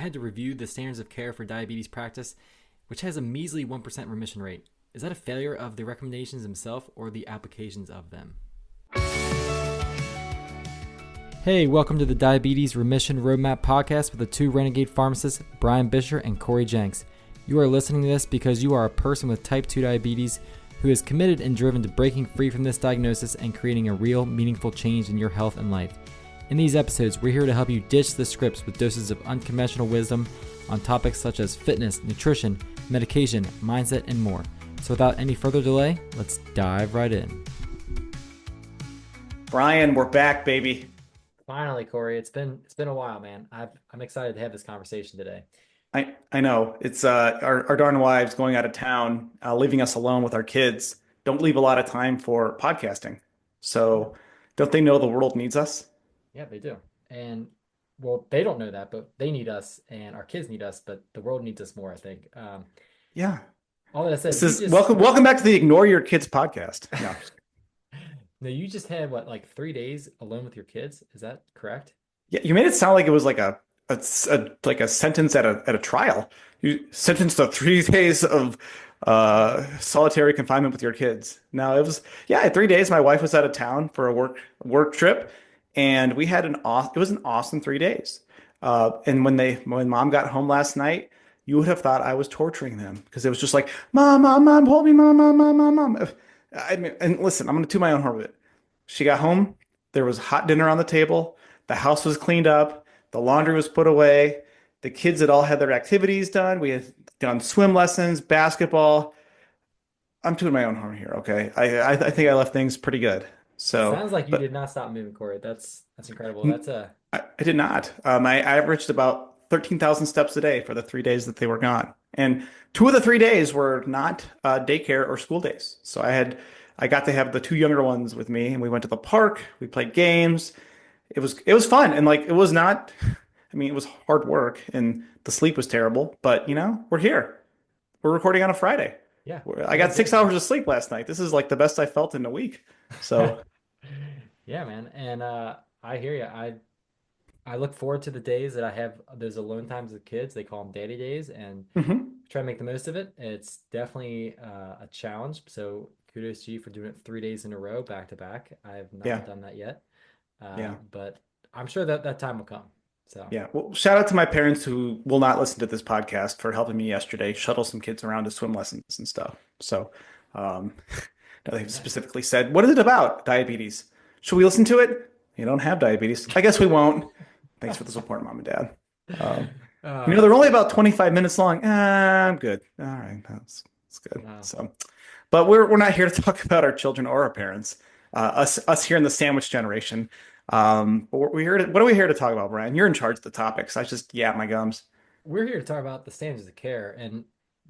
had to review the standards of care for diabetes practice, which has a measly 1% remission rate. Is that a failure of the recommendations themselves or the applications of them? Hey, welcome to the Diabetes Remission Roadmap podcast with the two renegade pharmacists, Brian Bisher and Cory Jenks. You are listening to this because you are a person with type 2 diabetes who is committed and driven to breaking free from this diagnosis and creating a real, meaningful change in your health and life. In these episodes, we're here to help you ditch the scripts with doses of unconventional wisdom on topics such as fitness, nutrition, medication, mindset, and more. So without any further delay, let's dive right in. Brian, we're back, baby. Finally, Cory, it's been a while, man. I'm excited to have this conversation today. I know it's our darn wives going out of town, leaving us alone with our kids. Don't leave a lot of time for podcasting. So don't they know the world needs us? Yeah, they do. And well, they don't know that, but they need us and our kids need us, but the world needs us more, I think. Yeah. All that said, This is welcome back to the Ignore Your Kids podcast. Yeah. No, you just had what, like 3 days alone with your kids? Is that correct? Yeah, you made it sound like it was like a sentence at a trial. You sentenced to 3 days of solitary confinement with your kids. No, it was, yeah, 3 days. My wife was out of town for a work trip, and we had it was an awesome 3 days. And when mom got home last night, you would have thought I was torturing them because it was just like, mom, mom, mom, hold me, mom, mom, mom, mom, mom. I mean, and listen, I'm going to toot my own horn with it. She got home. There was hot dinner on the table. The house was cleaned up. The laundry was put away. The kids had all had their activities done. We had done swim lessons, basketball. I'm tooting my own horn here, okay? I think I left things pretty good. So, Sounds like you but did not stop moving, Cory. That's incredible. That's a I did not. I averaged about 13,000 steps a day for the 3 days that they were gone. And 2 of the 3 days were not daycare or school days. So I got to have the two younger ones with me, and we went to the park. We played games. It was fun, and like it was not. I mean, it was hard work, and the sleep was terrible. But we're here. We're recording on a Friday. yeah. I got 6 hours of sleep last night. This is like the best I felt in a week. So Yeah, man. And I hear you. I look forward to the days that I have those alone times with kids. They call them daddy days, and mhm. try to make the most of it. It's definitely a challenge. So kudos to you for doing it 3 days in a row, back to back. I have Yeah, not done that yet, yeah. but I'm sure that time will come. So Yeah. Well, shout out to my parents who will not listen to this podcast for helping me yesterday shuttle some kids around to swim lessons and stuff. So, um, now they've yeah, specifically said, "What is it about? Diabetes? Should we listen to it? You don't have diabetes. I guess we won't." Thanks for the support, mom and dad. Um, they're that's only good. about 25 minutes long. I'm good. All right, that's good. Wow. So, but we're not here to talk about our children or our parents. Us here in the sandwich generation. But what are we here to talk about, Brian? You're in charge of the topics. I just yap my gums. We're here to talk about the standards of care, and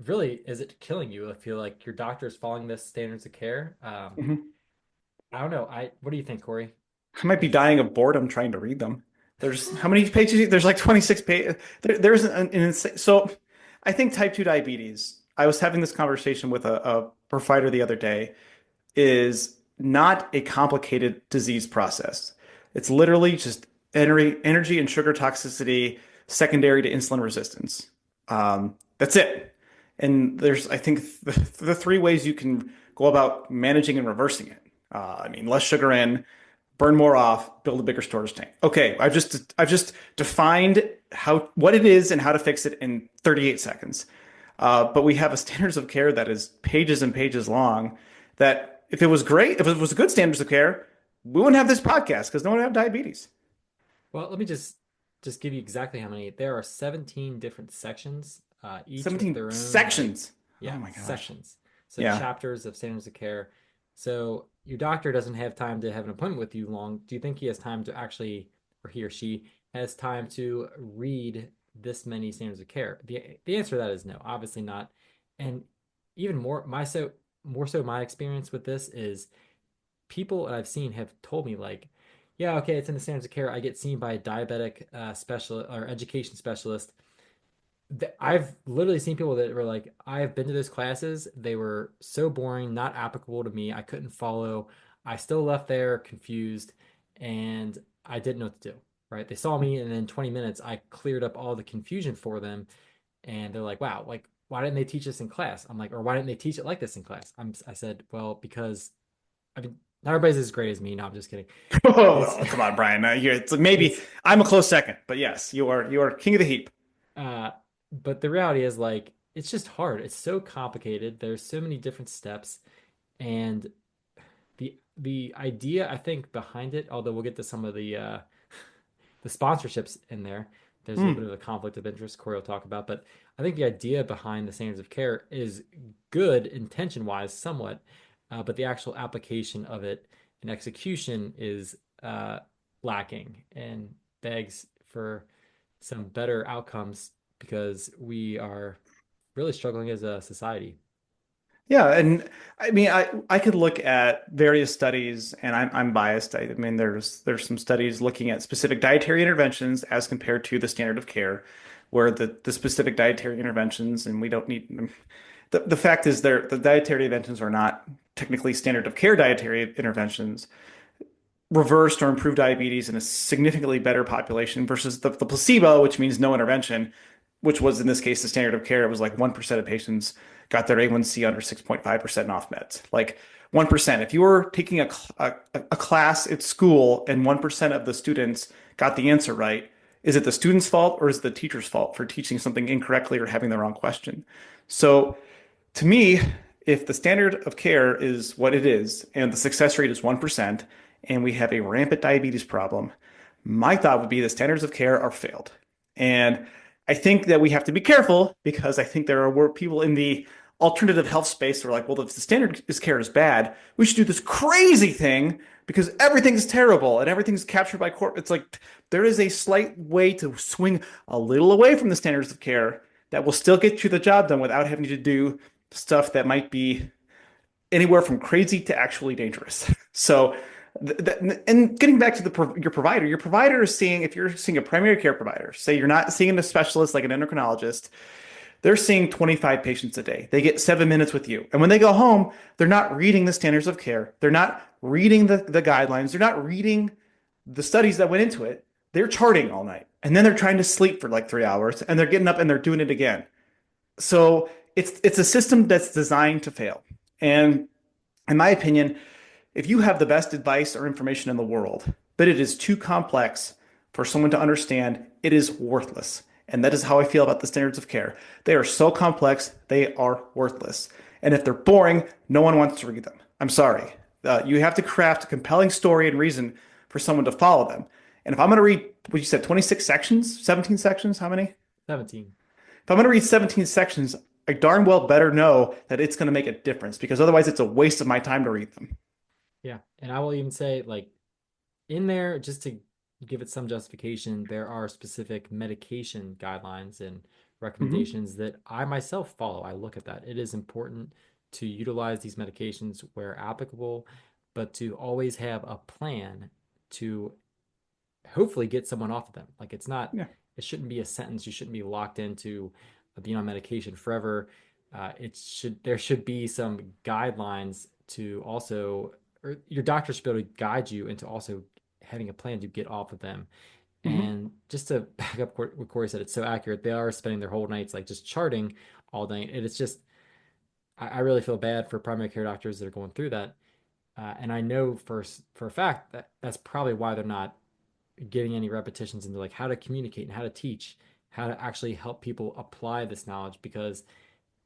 really, is it killing you? I feel like your doctor is following this standards of care. Mhm. I don't know. What do you think, Cory? I might be dying of boredom trying to read them. There's how many pages? There's like 26 pages. There's an insane. So I think type 2 diabetes, I was having this conversation with a provider the other day, is not a complicated disease process. It's literally just energy and sugar toxicity secondary to insulin resistance. That's it. And there's, I think, the three ways you can go about managing and reversing it. I mean, less sugar in, burn more off, build a bigger storage tank. Okay, I've just defined what it is and how to fix it in 38 seconds. But we have a standards of care that is pages and pages long. That if it was great, if it was a good standards of care, we wouldn't have this podcast because no one would have diabetes. Well, let me just give you exactly how many. There are 17 different sections, each with 17 their own sections. Oh yeah, my gosh. sections. So Yeah. chapters of standards of care. So your doctor doesn't have time to have an appointment with you long. Do you think he has time to actually, or he or she has time to read this many standards of care? The answer to that is no, obviously not. And even more so my experience with this is people that I've seen have told me like, yeah, okay, it's in the standards of care. I get seen by a diabetic specialist or education specialist. I've literally seen people that were like, I've been to those classes. They were so boring, not applicable to me. I couldn't follow. I still left there confused and I didn't know what to do. right? They saw me, and in 20 minutes, I cleared up all the confusion for them. And they're like, wow, like, why didn't they teach us in class? I'm like, or why didn't they teach it like this in class? I said, well, because I mean, not everybody's as great as me. No, I'm just kidding. It's, Oh, come on, Brian. It's like maybe it's, I'm a close second, but yes, you are king of the heap. uh, but the reality is like, it's just hard. It's so complicated. There's so many different steps. And the idea I think behind it, although we'll get to some of the sponsorships in there. There's a little bit Hmm. of a conflict of interest Cory will talk about, but I think the idea behind the standards of care is good intention wise, somewhat, but the actual application of it and execution is lacking and begs for some better outcomes because we are really struggling as a society. Yeah, and I mean, I could look at various studies, and I'm biased. I mean, there's some studies looking at specific dietary interventions as compared to the standard of care, where the specific dietary interventions, and we don't need the fact is the dietary interventions are not technically standard of care dietary interventions, reversed or improved diabetes in a significantly better population versus the placebo, which means no intervention, which was in this case the standard of care. It was like 1% of patients got their A1C under 6.5% off meds. Like 1%. If you were taking a class at school and 1% of the students got the answer right, is it the student's fault or is it the teacher's fault for teaching something incorrectly or having the wrong question? So to me, if the standard of care is what it is and the success rate is 1% and we have a rampant diabetes problem, my thought would be the standards of care are failed. And I think that we have to be careful because I think there are people in the alternative health space who are like, well, if the standard of care is bad, we should do this crazy thing because everything's terrible and everything's captured by corp. It's like there is a slight way to swing a little away from the standards of care that will still get you the job done without having to do stuff that might be anywhere from crazy to actually dangerous. So, and getting back to your provider is seeing, if you're seeing a primary care provider, say you're not seeing a specialist like an endocrinologist, they're seeing 25 patients a day. They get 7 minutes with you. And when they go home, they're not reading the standards of care. They're not reading the guidelines. They're not reading the studies that went into it. They're charting all night. And then they're trying to sleep for like 3 hours and they're getting up and they're doing it again. So it's a system that's designed to fail. And in my opinion, if you have the best advice or information in the world, but it is too complex for someone to understand, it is worthless. And that is how I feel about the standards of care. They are so complex, they are worthless. And if they're boring, no one wants to read them. I'm sorry. You have to craft a compelling story and reason for someone to follow them. And if I'm going to read, what you said, 26 sections, 17 sections, how many? 17. If I'm going to read 17 sections, I darn well better know that it's going to make a difference because otherwise it's a waste of my time to read them. Yeah. And I will even say, like, in there, just to give it some justification, there are specific medication guidelines and Hmm. recommendations that I myself follow. I look at that. It is important to utilize these medications where applicable, but to always have a plan to hopefully get someone off of them. Like it's not, Yeah. it shouldn't be a sentence. You shouldn't be locked into being on medication forever. There should be some guidelines to also, or your doctor should be able to guide you into also having a plan to get off of them. Hmm. And just to back up what Cory said, it's so accurate. They are spending their whole nights like just charting all day. And it's just, I really feel bad for primary care doctors that are going through that. And I know for a fact that that's probably why they're not getting any repetitions into like how to communicate and how to teach, how to actually help people apply this knowledge because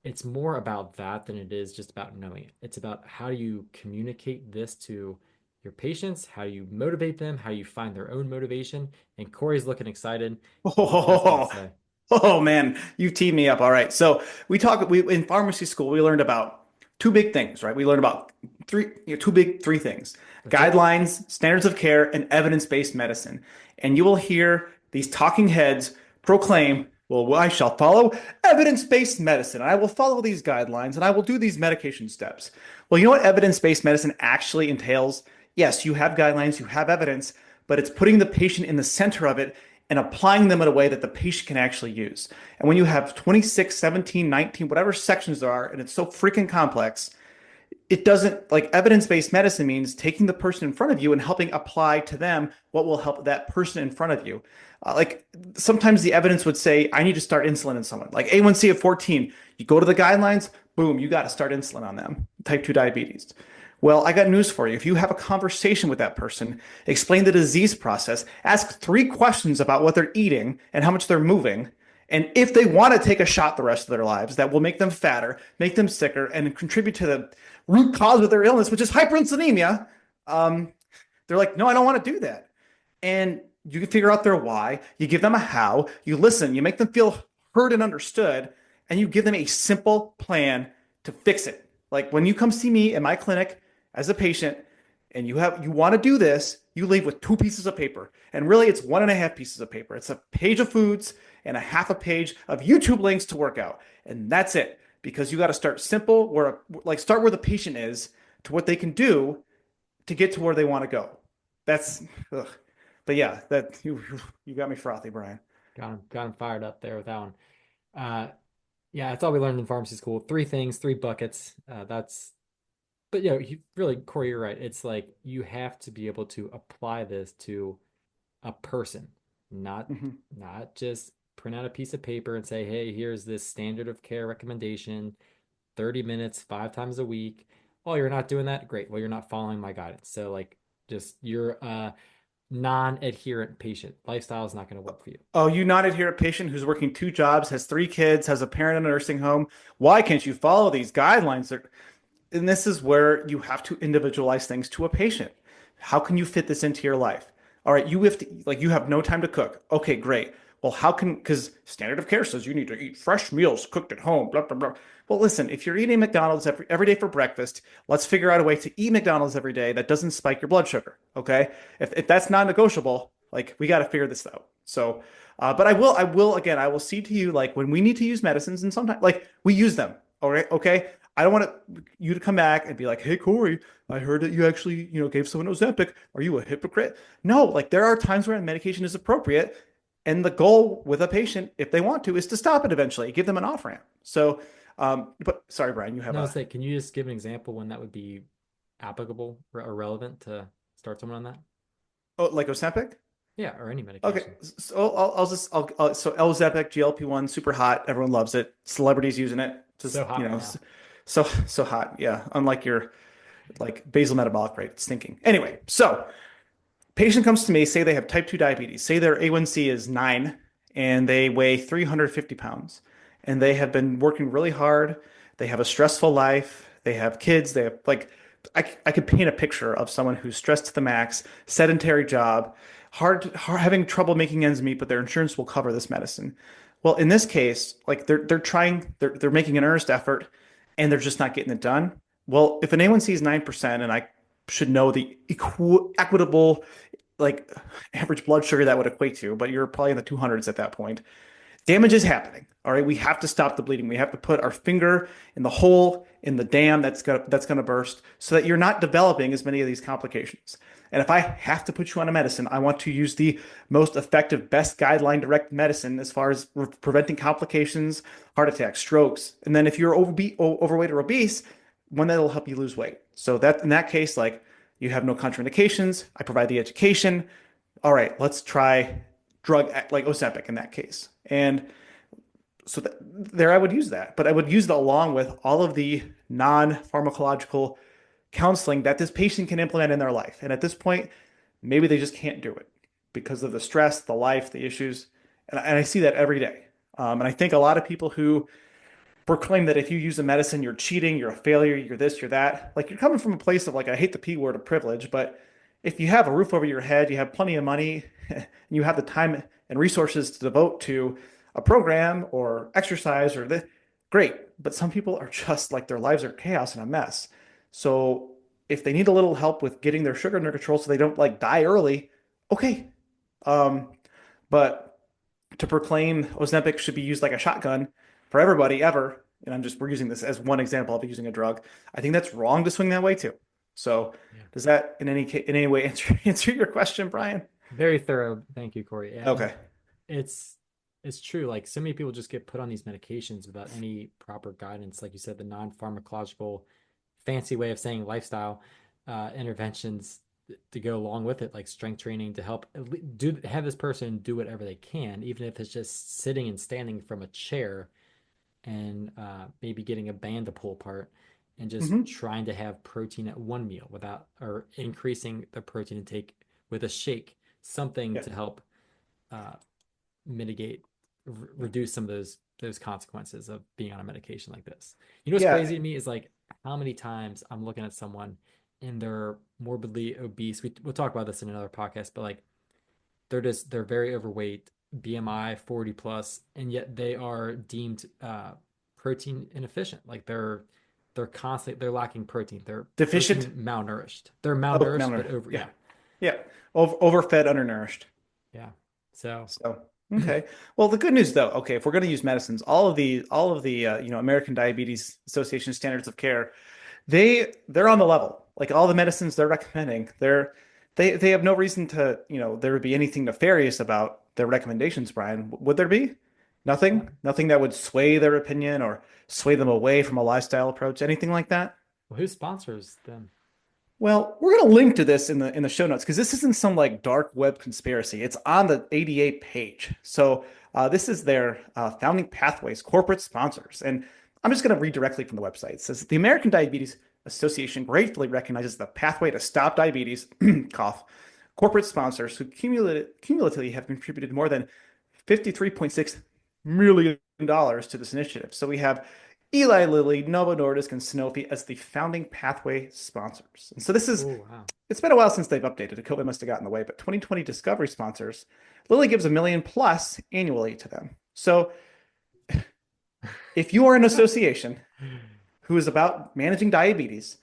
it's more about that than it is just about knowing it. It's about how do you communicate this to your patients, how you motivate them, how you find their own motivation. And Cory's looking excited. What he has got to Oh, say. oh man, you teed me up. All right. So we in pharmacy school, we learned about two big things, right? We learned about two big three things: That's it. guidelines, standards of care, and evidence-based medicine. And you will hear these talking heads proclaim, well, I shall follow evidence-based medicine. I will follow these guidelines and I will do these medication steps. Well, you know what evidence-based medicine actually entails? Yes, you have guidelines, you have evidence, but it's putting the patient in the center of it and applying them in a way that the patient can actually use. And when you have 26, 17, 19, whatever sections there are, and it's so freaking complex, it doesn't like evidence-based medicine means taking the person in front of you and helping apply to them what will help that person in front of you. Like sometimes the evidence would say, I need to start insulin in someone. Like A1C of 14, you go to the guidelines, boom, you got to start insulin on them, type 2 diabetes. Well, I got news for you. If you have a conversation with that person, explain the disease process, ask 3 questions about what they're eating and how much they're moving, and if they want to take a shot the rest of their lives that will make them fatter, make them sicker, and contribute to the root cause of their illness, which is hyperinsulinemia, um, they're like, no, I don't want to do that. And you can figure out their why. You give them a how. You listen. You make them feel heard and understood, and you give them a simple plan to fix it. Like when you come see me in my clinic as a patient, and you want to do this, you leave with 2 pieces of paper, and really it's 1.5 pieces of paper. It's a page of foods and a half a page of YouTube links to work out, and that's it. Because you got to start simple, where like start where the patient is to what they can do to get to where they want to go. That's, ugh. But yeah, that you got me frothy, Brian. Got him fired up there with that one. Uh, yeah, that's all we learned in pharmacy school. Three things, three buckets. But really, Corey, you're right. It's like you have to be able to apply this to a person, not Mhm. not just print out a piece of paper and say, hey, here's this standard of care recommendation, 30 minutes, 5 times a week. Oh, you're not doing that? Great. Well, you're not following my guidance. So like just you're a non-adherent patient. Lifestyle is not going to work for you. Oh, you not adherent patient who's working 2 jobs, has 3 kids, has a parent in a nursing home. Why can't you follow these guidelines? And this is where you have to individualize things to a patient. How can you fit this into your life? All right, you have to, like, you have no time to cook. Okay, great. Well, how can, because standard of care says you need to eat fresh meals cooked at home, blah, blah, blah. Well, listen, if you're eating McDonald's every day for breakfast, let's figure out a way to eat McDonald's every day that doesn't spike your blood sugar. Okay. If that's non negotiable, like, we got to figure this out. So, but again, I will see to you, like, when we need to use medicines and sometimes, like, we use them. All right. Okay. I don't want you to come back and be like, "Hey, Cory, I heard that you actually, gave someone Ozempic. Are you a hypocrite?" No, like there are times where medication is appropriate, and the goal with a patient, if they want to, is to stop it eventually, give them an off ramp. So, but sorry, Brian, you have No, a say, can you just give an example when that would be applicable or relevant to start someone on that? oh, like Ozempic? Yeah, or any Okay, medication. so so Ozempic, GLP-1, super hot, everyone loves it. Celebrities using it, just So hot right now. so hot. Yeah, unlike your like basal metabolic rate, it's stinking. Anyway, so patient comes to me, say they have type 2 diabetes, say their A1C is 9 and they weigh 350 pounds and they have been working really hard. They have a stressful life. They have kids. They have like, I could paint a picture of someone who's stressed to the max, sedentary job, having trouble making ends meet, but their insurance will cover this medicine. Well, in this case, like they're making an earnest effort and they're just not getting it done. Well, if an A1C is 9% and I should know the equitable like average blood sugar that would equate to, but you're probably in the 200s at that point. Damage is happening. All right, we have to stop the bleeding. We have to put our finger in the hole in the dam that's gonna burst, so that you're not developing as many of these complications. And if I have to put you on a medicine, I want to use the most effective, best guideline direct medicine as far as preventing complications, heart attacks, strokes. And then if you're overweight or obese, one that'll help you lose weight. So that in that case, like you have no contraindications. I provide the education. All right, let's try drug like Ozempic in that case. And so there I would use that, but I would use that along with all of the non-pharmacological counseling that this patient can implement in their life. And at this point, maybe they just can't do it because of the stress, the life, the issues. And I see that every day. And I think a lot of people who proclaim that if you use a medicine, you're cheating, you're a failure, you're this, you're that. Like you're coming from a place of like, I hate the P word of privilege, but if you have a roof over your head, you have plenty of money, and you have the time and resources to devote to a program or exercise or this, great. But some people are just like their lives are chaos and a mess. So if they need a little help with getting their sugar under control so they don't like die early, okay. Um, but to proclaim Ozempic should be used like a shotgun for everybody ever, and we're using this as one example of using a drug. I think that's wrong to swing that way too. So Yeah. does that in any way answer your question, Brian? Very thorough. Thank you, Corey. Yeah, and Okay. it's it's true. Like so many people just get put on these medications without any proper guidance. Like you said, the non-pharmacological fancy way of saying lifestyle interventions to go along with it, like strength training to help do have this person do whatever they can, even if it's just sitting and standing from a chair and maybe getting a band to pull apart and just Hmm. trying to have protein at one meal without or increasing the protein intake with a shake, something Yeah. to help uh, mitigate, Yeah. reduce some of those consequences of being on a medication like this. You know what's Yeah. crazy to me is like how many times I'm looking at someone and they're morbidly obese. We'll talk about this in another podcast, but like they're very overweight, BMI 40 plus, and yet they are deemed protein inefficient. Like they're lacking protein. They're Deficient. protein malnourished. They're Oh, malnourished, but malnourished. over Yeah. yeah, Yeah. Overfed, undernourished. yeah. So So, okay. Well, the good news though, okay, if we're going to use medicines, all of the American Diabetes Association standards of care, they're on the level. Like all the medicines they're recommending, they have no reason to, there would be anything nefarious about their recommendations, Brian. Would there be? well, Nothing that would sway their opinion or sway them away from a lifestyle approach, anything like that? who sponsors them? Well, we're going to link to this in the show notes because this isn't some like dark web conspiracy. It's on the ADA page. So this is their founding pathways, corporate sponsors, and I'm just going to read directly from the website. It says the American Diabetes Association gratefully recognizes the pathway to stop diabetes, cough, corporate sponsors who cumulatively have contributed more than $53.6 million to this initiative. So we have Eli Lilly, Novo Nordisk, and Sanofi as the founding pathway sponsors. And so Oh wow. it's been a while since they've updated. COVID must have gotten in the way, but 2020 Discovery sponsors, Lilly gives $1 million plus annually to them. So if you are an association who is about managing diabetes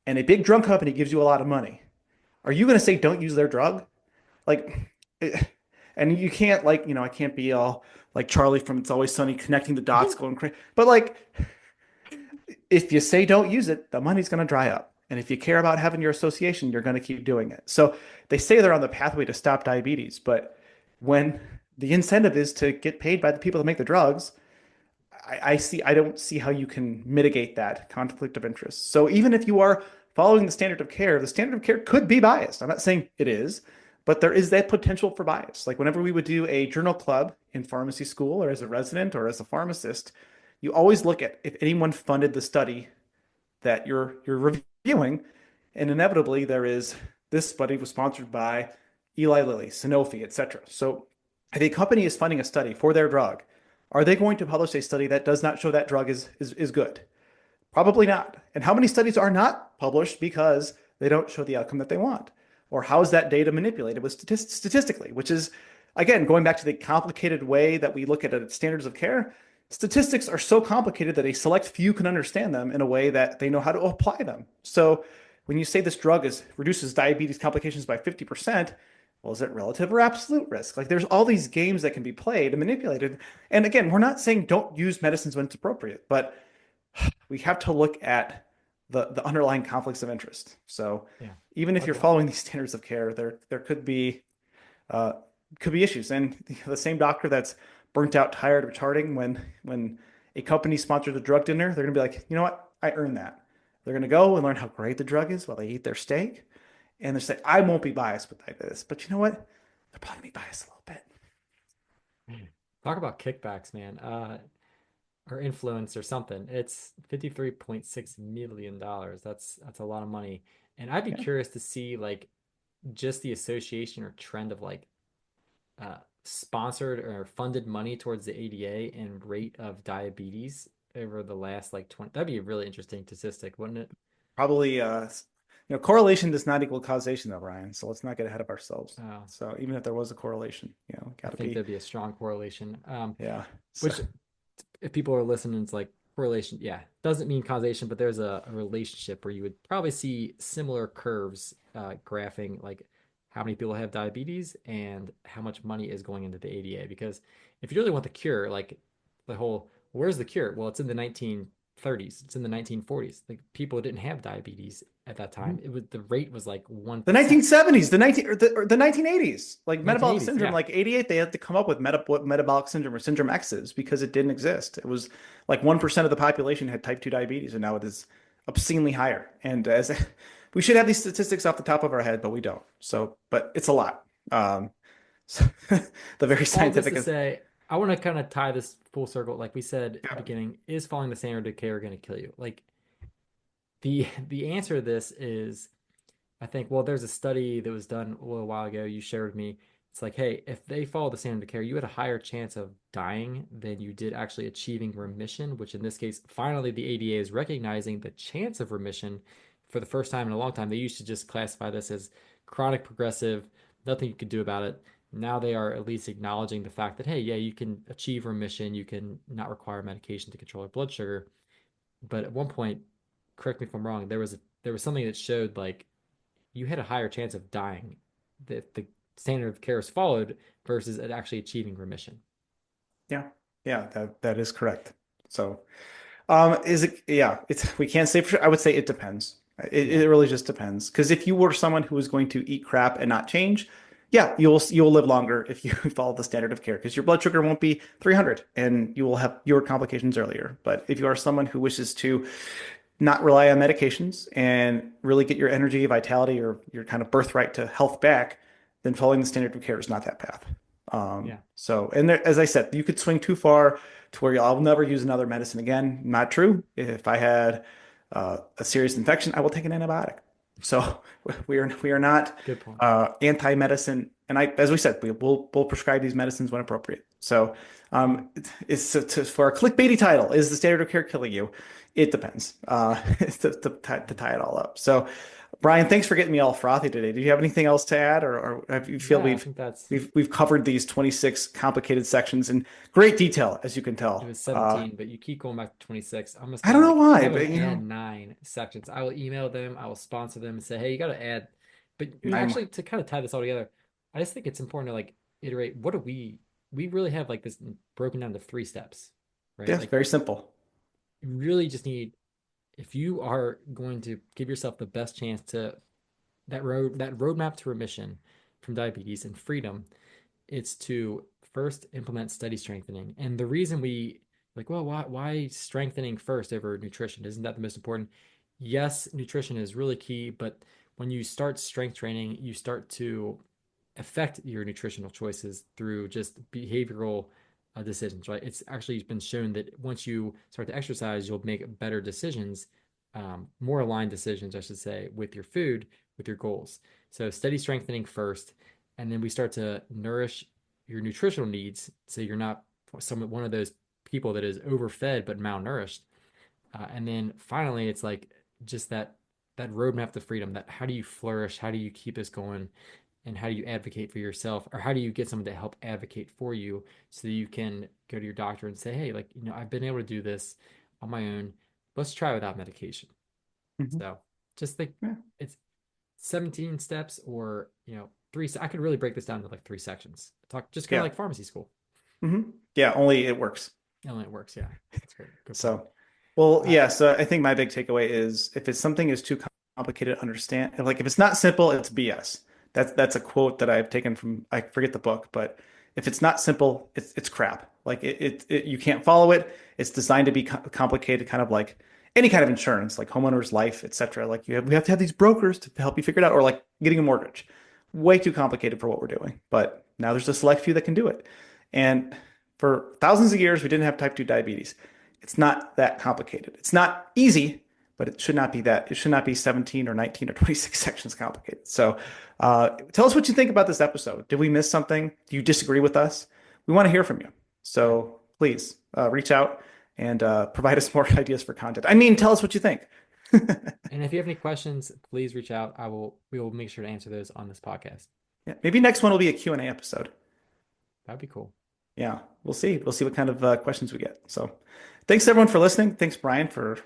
and a big drug company gives you a lot of money, are you going to say don't use their drug? Like, and you can't I can't be all like Charlie from It's Always Sunny connecting the dots going crazy. But like, if you say don't use it, the money's going to dry up. And if you care about having your association, you're going to keep doing it. So they say they're on the pathway to stop diabetes, but when the incentive is to get paid by the people that make the drugs, I don't see how you can mitigate that conflict of interest. So even if you are following the standard of care could be biased. I'm not saying it is, but there is that potential for bias. Like whenever we would do a journal club in pharmacy school or as a resident or as a pharmacist, you always look at if anyone funded the study that you're reviewing, and inevitably there is this study was sponsored by Eli Lilly, Sanofi, etc. So if a company is funding a study for their drug, are they going to publish a study that does not show that drug is good? Probably not. And how many studies are not published because they don't show the outcome that they want? Or how is that data manipulated with statistically, which is, again, going back to the complicated way that we look at standards of care. Statistics are so complicated that a select few can understand them in a way that they know how to apply them. So when you say this drug reduces diabetes complications by 50%, well, is it relative or absolute risk? Like there's all these games that can be played and manipulated. And again, we're not saying don't use medicines when it's appropriate, but we have to look at the underlying conflicts of interest. So Yeah. even if you're Okay. following these standards of care, there uh, could be issues. And the same doctor that's burnt out, tired of charting when a company sponsors a drug dinner, they're gonna be like, you know what, I earned that. They're gonna go and learn how great the drug is while they eat their steak, and they say, I won't be biased with this. But you know what? They're probably gonna be biased a little bit. Talk about kickbacks, man. Or influence or something. It's $53.6 million. That's a lot of money. And I'd be Yeah. curious to see like just the association or trend of like sponsored or funded money towards the ADA and rate of diabetes over the last like 20. That'd be a really interesting statistic, wouldn't it? Probably, correlation does not equal causation, though, Brian. So let's not get ahead of ourselves. Uh, So even if there was a correlation, I got to think be, there'd be a strong correlation. yeah. So, Which if people are listening, it's like correlation. Yeah, doesn't mean causation, but there's a relationship where you would probably see similar curves graphing like how many people have diabetes and how much money is going into the ADA. Because if you really want the cure, like the whole, where's the cure? Well, it's in the 1930s, it's in the 1940s. Like people didn't have diabetes at that time. It was the rate was like the 1%. 1970s, the 1980s, like metabolic 1980s, syndrome, yeah. like 88, they had to come up with what metabolic syndrome or syndrome X is because it didn't exist. It was like 1% of the population had type 2 diabetes, and now it is obscenely higher. And as we should have these statistics off the top of our head, but we don't. So, but it's a lot. So the very All this scientific to say, I want to kind of tie this full circle. Like we said at the yeah. beginning, is following the standard of care going to kill you? Like the answer to this is, I think, well, there's a study that was done a little while ago. You shared with me. It's like, hey, if they follow the standard of care, you had a higher chance of dying than you did actually achieving remission, which in this case, finally, the ADA is recognizing the chance of remission for the first time in a long time. They used to just classify this as chronic progressive, nothing you could do about it. Now they are at least acknowledging the fact that, hey, yeah, you can achieve remission. You can not require medication to control your blood sugar. But at one point, correct me if I'm wrong, there was something that showed like you had a higher chance of dying if the standard of care is followed versus it actually achieving remission. Yeah. Yeah, that is correct. So, is it, yeah, it's, we can't say for sure. I would say it depends. Yeah. It really just depends. Because if you were someone who was going to eat crap and not change, yeah, you'll live longer if you follow the standard of care because your blood sugar won't be 300 and you will have fewer complications earlier. But if you are someone who wishes to not rely on medications and really get your energy, vitality, or your kind of birthright to health back, then following the standard of care is not that path. Yeah. So, and there, as I said, you could swing too far to where I'll never use another medicine again. Not true. If I had a serious infection, I will take an antibiotic. So we are not Good point. anti-medicine, and as we said, we'll prescribe these medicines when appropriate. So for a clickbaity title, is the standard of care killing you? It depends. To tie it all up. So, Brian, thanks for getting me all frothy today. Do you have anything else to add, or have you feel Yeah, I think that's we've covered these 26 complicated sections in great detail, as you can it tell? was 17, but you keep going back to 26. I'm just I gonna don't know like why, have them but add 9 sections. I will email them, I will sponsor them and say, hey, you gotta add. But I'm actually to kind of tie this all together, I just think it's important to like iterate what do we really have like this broken down to 3 steps, right? yeah, Like very simple. you really just need if you are going to give yourself the best chance to that roadmap to remission from diabetes and freedom, it's to first implement steady strengthening. And the reason we like, well, why strengthening first over nutrition? Isn't that the most important? Yes, nutrition is really key, but when you start strength training, you start to affect your nutritional choices through just behavioral decisions, right? It's actually been shown that once you start to exercise, you'll make better decisions, more aligned decisions, I should say, with your food, with your goals. So steady strengthening first, and then we start to nourish your nutritional needs, so you're not one of those people that is overfed but malnourished. And then finally, it's like just that roadmap to freedom. That how do you flourish? How do you keep this going? And how do you advocate for yourself, or how do you get someone to help advocate for you so that you can go to your doctor and say, hey, like, I've been able to do this on my own. Let's try without medication. Mhm. So just think Yeah. it's 17 steps or, three. I could really break this down to like 3 sections. Talk just kind of Yeah. like pharmacy school. Yeah, only it works. And it works. Yeah. That's great. Good point. So, well, Uh, yeah. So I think my big takeaway is if it's something is too complicated to understand, like if it's not simple, it's BS. That's a quote that I've taken from I forget the book, but if it's not simple, it's crap. Like you can't follow it. It's designed to be complicated, kind of like any kind of insurance, like homeowners, life, etc. Like we have to have these brokers to help you figure it out, or like getting a mortgage. Way too complicated for what we're doing. But now there's a select few that can do it. And for thousands of years, we didn't have type 2 diabetes. It's not that complicated. It's not easy, but it should not be that. It should not be 17 or 19 or 26 sections complicated. So tell us what you think about this episode. Did we miss something? Do you disagree with us? We want to hear from you. yeah. So please reach out and provide us more ideas for content. I mean, tell us what you think. And if you have any questions, please reach out. We will make sure to answer those on this podcast. Yeah, maybe next one will be a Q&A episode. That'd be cool. Yeah, we'll see. We'll see what kind of questions we get. So thanks everyone for listening. Thanks, Brian, for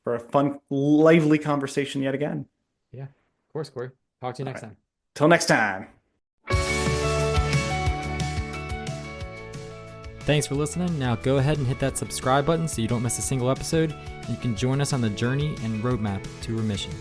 a fun, lively conversation yet again. Yeah. Of course, Cory. Talk to you All next right. time. Till next time. Thanks for listening. Now go ahead and hit that subscribe button so you don't miss a single episode. You can join us on the journey and roadmap to remission.